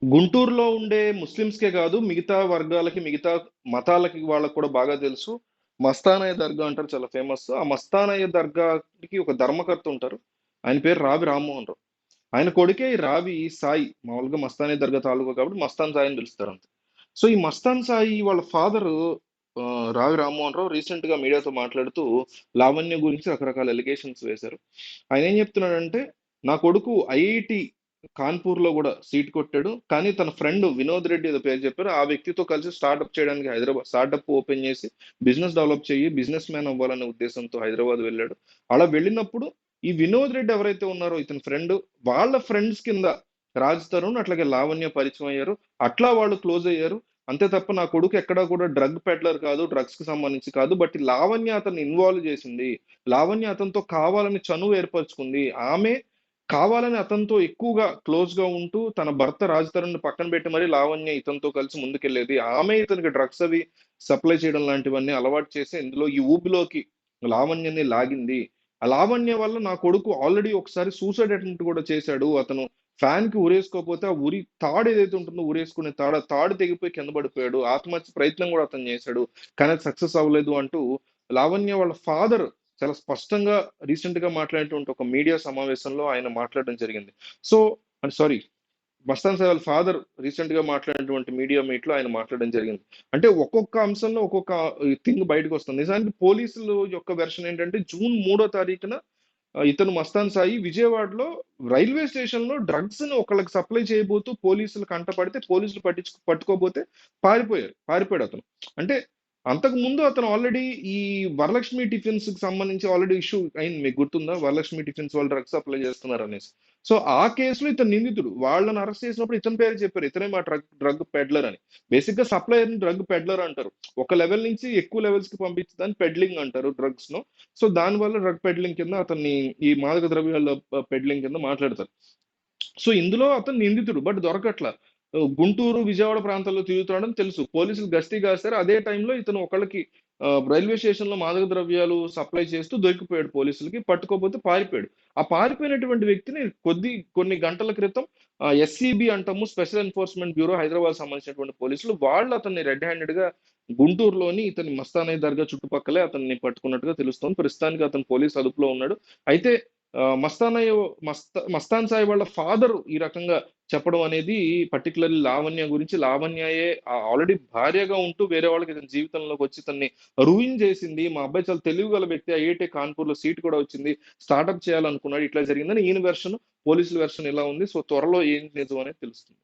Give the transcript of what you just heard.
గుంటూరులో ఉండే ముస్లిమ్స్‌కే కాదు, మిగతా వర్గాలకి, మిగతా మతాలకి వాళ్ళకి కూడా బాగా తెలుసు. మస్తానయ్య దర్గా అంటారు, చాలా ఫేమస్. ఆ మస్తానయ్య దర్గాకి ఒక ధర్మకర్త ఉంటారు. ఆయన పేరు రావి రామ్మోహన్ రావు. ఆయన కొడుకే ఈ రావి సాయి. మామూలుగా మస్తానయ్య దర్గా తాలూకా కాబట్టి మస్తాన్ సాయి అని పిలుస్తారు అంతే. సో ఈ మస్తాన్ సాయి వాళ్ళ ఫాదరు రావి రామ్మోహన్ రావు రీసెంట్‌గా మీడియాతో మాట్లాడుతూ లావణ్య గురించి రకరకాల ఎలిగేషన్స్ వేశారు. ఆయన ఏం చెప్తున్నాడంటే, నా కొడుకు ఐఐటి కాన్పూర్‌లో గూడా సీట్ కొట్టాడు. కానీ తన ఫ్రెండ్ వినోద్ రెడ్డి ఏదో పేరు చెప్పారు. ఆ వ్యక్తితో కలిసి స్టార్టప్ చేయడానికి స్టార్టప్ ఓపెన్ చేసి బిజినెస్ డెవలప్ చెయ్యి, బిజినెస్ మ్యాన్ అవ్వాలనే ఉద్దేశంతో హైదరాబాద్ వెళ్ళాడు. అలా వెళ్ళినప్పుడు ఈ వినోద్ రెడ్డి ఎవరైతే ఉన్నారో ఇతని ఫ్రెండ్, వాళ్ళ ఫ్రెండ్స్ కింద రాజ్ తరుణ్ అట్లాగే లావణ్య పరిచయం అయ్యారు. అట్లా వాళ్ళు క్లోజ్ అయ్యారు. అంతే తప్ప నా కొడుకు ఎక్కడా కూడా డ్రగ్ పెడ్లర్ కాదు, డ్రగ్స్ కి సంబంధించి కాదు. బట్ ఈ లావణ్య అతన్ని ఇన్వాల్వ్ చేసింది. లావణ్య అతనితో కావాలని చనువు ఏర్పరచుకుంది. ఆమె కావాలని అతనితో ఎక్కువగా క్లోజ్ గా ఉంటూ తన భర్త రాజ్ తరుణ్ పక్కన పెట్టి మరి లావణ్య ఇతనితో కలిసి ముందుకెళ్లేది. ఆమె ఇతనికి డ్రగ్స్ అవి సప్లై చేయడం లాంటివన్నీ అలవాటు చేసి ఇందులో ఈ ఊబిలోకి లావణ్యని లాగింది. ఆ లావణ్య వల్ల నా కొడుకు ఆల్రెడీ ఒకసారి సూసైడ్ అటెంప్ట్ కూడా చేశాడు. అతను ఫ్యాన్ కి ఉరేసుకోకపోతే ఆ ఉరి తాడు ఏదైతే ఉంటుందో ఉరేసుకునే తాడు తెగిపోయి కింద పడిపోయాడు. ఆత్మహత్య ప్రయత్నం కూడా అతను చేశాడు. కానీ అది సక్సెస్ అవ్వలేదు అంటూ లావణ్య వాళ్ళ ఫాదర్ చాలా స్పష్టంగా రీసెంట్ గా మాట్లాడినటువంటి ఒక మీడియా సమావేశంలో ఆయన మాట్లాడడం జరిగింది. సో సారీ, మస్తాన్ సాయి వాళ్ళ ఫాదర్ రీసెంట్ గా మాట్లాడినటువంటి మీడియా మీట్ లో ఆయన మాట్లాడడం జరిగింది. అంటే ఒక్కొక్క అంశంలో ఒక్కొక్క థింగ్ బయటకు వస్తుంది. నిజానికి పోలీసులు యొక్క వెర్షన్ ఏంటంటే జూన్ 3వ తారీఖున ఇతను మస్తాన్ సాయి విజయవాడలో రైల్వే స్టేషన్ లో డ్రగ్స్ ని ఒకళ్ళకి సప్లై చేయబోతూ పోలీసులు కంటపడితే పోలీసులు పట్టుకోబోతే పారిపోయాడు అతను. అంటే అంతకు ముందు అతను ఆల్రెడీ ఈ వరలక్ష్మి టిఫిన్స్ కి సంబంధించి ఆల్రెడీ ఇష్యూ అయింది, మీకు గుర్తుందా? వరలక్ష్మి టిఫిన్స్ వాళ్ళు డ్రగ్స్ సప్లై చేస్తున్నారు అనేసి. సో ఆ కేసులో ఇతను నిందితుడు. వాళ్ళని అరెస్ట్ చేసినప్పుడు ఇతని పేరు చెప్పారు, ఇతనే మా డ్రగ్ పెడ్లర్ అని. బేసిక్ గా సప్లయర్ ని డ్రగ్ పెడ్లర్ అంటారు. ఒక లెవెల్ నుంచి ఎక్కువ లెవెల్స్ కి పంపించదాన్ని పెడ్లింగ్ అంటారు డ్రగ్స్ ను. సో దానివల్ల డ్రగ్ పెడ్లింగ్ కింద అతన్ని ఈ మాదక ద్రవ్యాల పెడ్లింగ్ కింద మాట్లాడతారు. సో ఇందులో అతను నిందితుడు, బట్ దొరకట్ల. గుంటూరు విజయవాడ ప్రాంతాల్లో తిరుగుతున్నాడని తెలుసు. పోలీసులు గస్తీ కాస్తారు. అదే టైంలో ఇతను ఒకళ్ళకి రైల్వే స్టేషన్ లో మాదక ద్రవ్యాలు సప్లై చేస్తూ దొరికిపోయాడు. పోలీసులకి పట్టుకోపోతే పారిపోయాడు. ఆ పారిపోయినటువంటి వ్యక్తిని కొన్ని గంటల క్రితం ఎస్సీబీ అంటాము, స్పెషల్ ఎన్ఫోర్స్మెంట్ బ్యూరో హైదరాబాద్ సంబంధించినటువంటి పోలీసులు వాళ్ళు అతన్ని రెడ్ హ్యాండెడ్ గా గుంటూరులోని ఇతని మస్తానయ్య దర్గా చుట్టుపక్కలే అతన్ని పట్టుకున్నట్టుగా తెలుస్తోంది. ప్రస్తుతానికి అతను పోలీస్ అదుపులో ఉన్నాడు. అయితే మస్తానయ్య మస్తాన్ సాయి వాళ్ళ ఫాదర్ ఈ రకంగా చెప్పడం అనేది పర్టికులర్లీ లావణ్య గురించి. లావణ్యయే ఆల్రెడీ భార్యగా ఉంటూ వేరే వాళ్ళకి ఇతని జీవితంలోకి వచ్చి తన్ని రూయిన్ చేసింది. మా అబ్బాయి చాలా తెలివిగల వ్యక్తి, ఐఐటి కాన్పూర్ లో సీట్ కూడా వచ్చింది, స్టార్ట్అప్ చేయాలనుకున్నాడు, ఇట్లా జరిగిందని ఈయన వెర్షన్. పోలీసుల వెర్షన్ ఇలా ఉంది. సో త్వరలో ఏం నిజం అనేది తెలుస్తుంది.